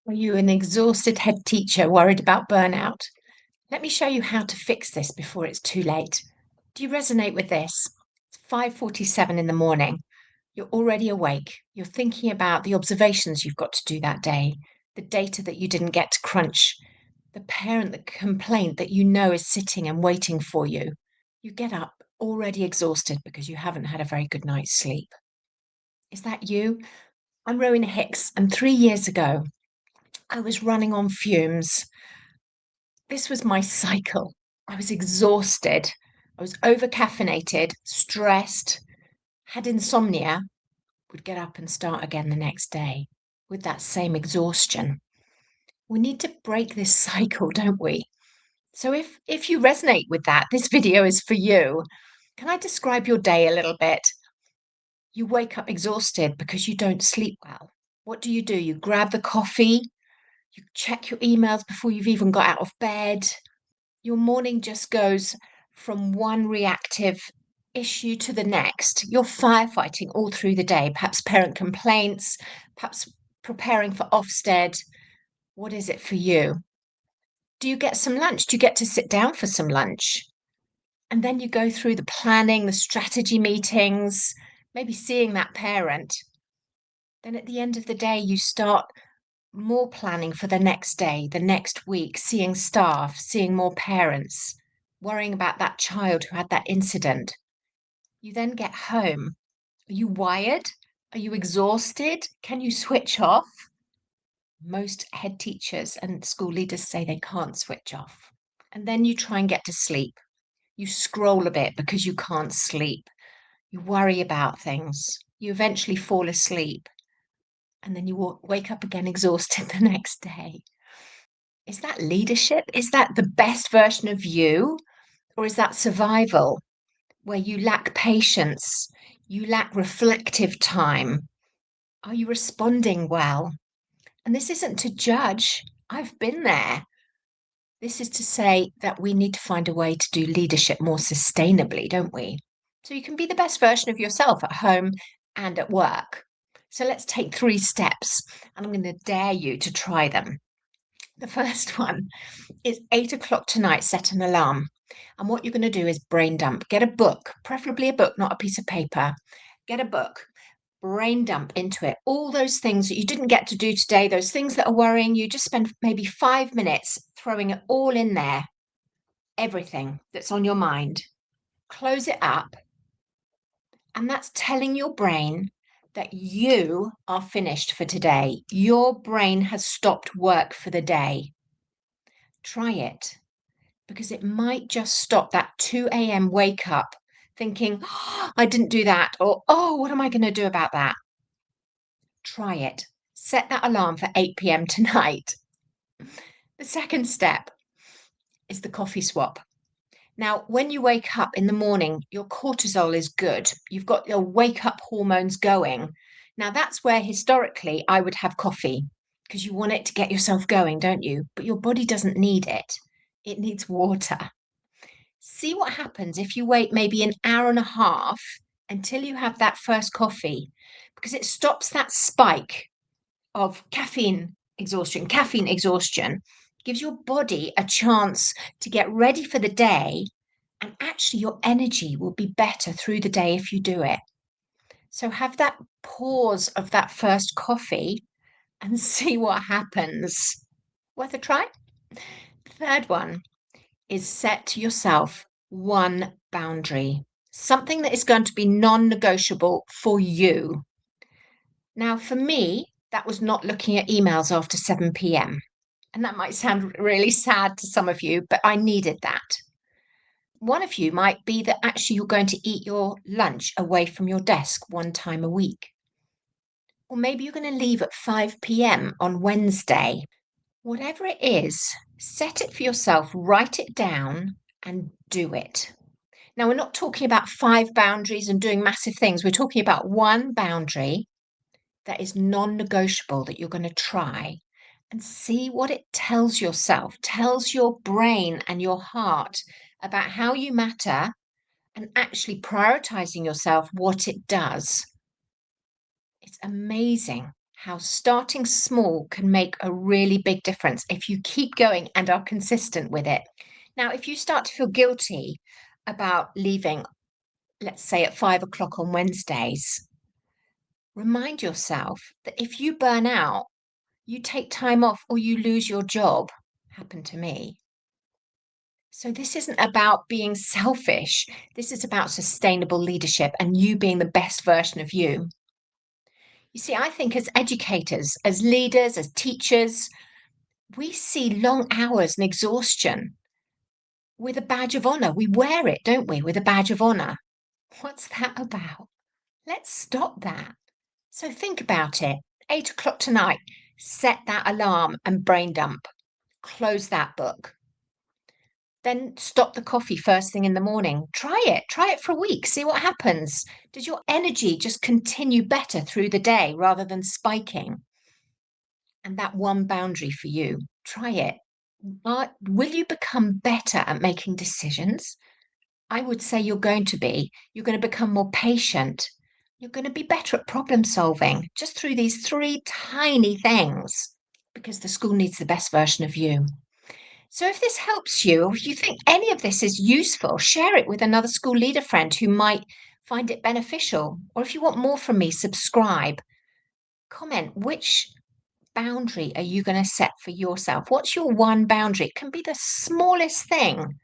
Are you an exhausted head teacher worried about burnout? Let me show you how to fix this before it's too late. Do you resonate with this? It's 5:47 in the morning. You're already awake. You're thinking about the observations you've got to do that day, the data that you didn't get to crunch, the parent that complaint that you know is sitting and waiting for you. You get up already exhausted because you haven't had a very good night's sleep. Is that you? I'm Rowena Hicks, and 3 years ago, I was running on fumes. This was my cycle. I was exhausted. I was over caffeinated, stressed, had insomnia, would get up and start again the next day with that same exhaustion. We need to break this cycle, don't we? So if you resonate with that, this video is for you. Can I describe your day a little bit? You wake up exhausted because you don't sleep well. What do? You grab the coffee, you check your emails before you've even got out of bed. Your morning just goes from one reactive issue to the next. You're firefighting all through the day, perhaps parent complaints, perhaps preparing for Ofsted. What is it for you? Do you get some lunch? Do you get to sit down for some lunch? And then you go through the planning, the strategy meetings, maybe seeing that parent. Then at the end of the day, you start more planning for the next day, the next week, seeing staff, seeing more parents, worrying about that child who had that incident. You then get home. Are you wired? Are you exhausted? Can you switch off? Most head teachers and school leaders say they can't switch off. And then you try and get to sleep. You scroll a bit because you can't sleep. You worry about things. You eventually fall asleep. And then you wake up again exhausted the next day. Is that leadership? Is that the best version of you? Or is that survival where you lack patience? You lack reflective time? Are you responding well? And this isn't to judge. I've been there. This is to say that we need to find a way to do leadership more sustainably, don't we? So you can be the best version of yourself at home and at work. So let's take 3 steps, and I'm going to dare you to try them. The first one is 8 o'clock tonight, set an alarm. And what you're going to do is brain dump. Get a book, preferably a book, not a piece of paper. Get a book, brain dump into it. All those things that you didn't get to do today, those things that are worrying you, just spend maybe 5 minutes throwing it all in there. Everything that's on your mind. Close it up. And that's telling your brain that you are finished for today. Your brain has stopped work for the day. Try it, because it might just stop that 2 a.m. wake up thinking, oh, I didn't do that, or oh, what am I going to do about that? Try it. Set that alarm for 8 p.m. tonight. The second step is the coffee swap. Now, when you wake up in the morning, your cortisol is good. You've got your wake up hormones going. Now, that's where historically I would have coffee because you want it to get yourself going, don't you? But your body doesn't need it, it needs water. See what happens if you wait maybe an hour and a half until you have that first coffee, because it stops that spike of caffeine exhaustion, gives your body a chance to get ready for the day. And actually, your energy will be better through the day if you do it. So have that pause of that first coffee and see what happens. Worth a try? Third one is set to yourself one boundary, something that is going to be non-negotiable for you. Now, for me, that was not looking at emails after 7 p.m. And that might sound really sad to some of you, but I needed that. One of you might be that actually you're going to eat your lunch away from your desk one time a week. Or maybe you're going to leave at 5 p.m. on Wednesday. Whatever it is, set it for yourself, write it down, and do it. Now, we're not talking about 5 boundaries and doing massive things. We're talking about one boundary that is non-negotiable that you're going to try and see what it tells yourself, tells your brain and your heart about how you matter, and actually prioritizing yourself, what it does. It's amazing how starting small can make a really big difference if you keep going and are consistent with it. Now, if you start to feel guilty about leaving, let's say at 5 o'clock on Wednesdays, remind yourself that if you burn out, you take time off or you lose your job. Happened to me. So, this isn't about being selfish. This is about sustainable leadership and you being the best version of you. You see, I think as educators, as leaders, as teachers, we see long hours and exhaustion with a badge of honor. We wear it, don't we, with a badge of honor? What's that about? Let's stop that. So think about it. 8 o'clock tonight, set that alarm and brain dump. Close that book. Then stop the coffee first thing in the morning. Try it. Try it for a week. See what happens. Does your energy just continue better through the day rather than spiking? And that one boundary for you, try it. But will you become better at making decisions? I would say you're going to be. You're going to become more patient. You're going to be better at problem solving just through these three tiny things because the school needs the best version of you. So if this helps you, or if you think any of this is useful, share it with another school leader friend who might find it beneficial. Or if you want more from me, subscribe. Comment which boundary are you going to set for yourself? What's your one boundary? It can be the smallest thing.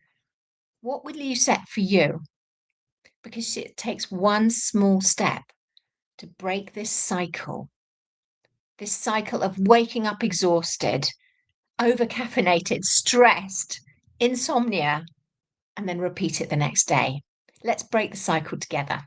What will you set for you? Because it takes one small step to break this cycle of waking up exhausted, over-caffeinated, stressed, insomnia, and then repeat it the next day. Let's break the cycle together.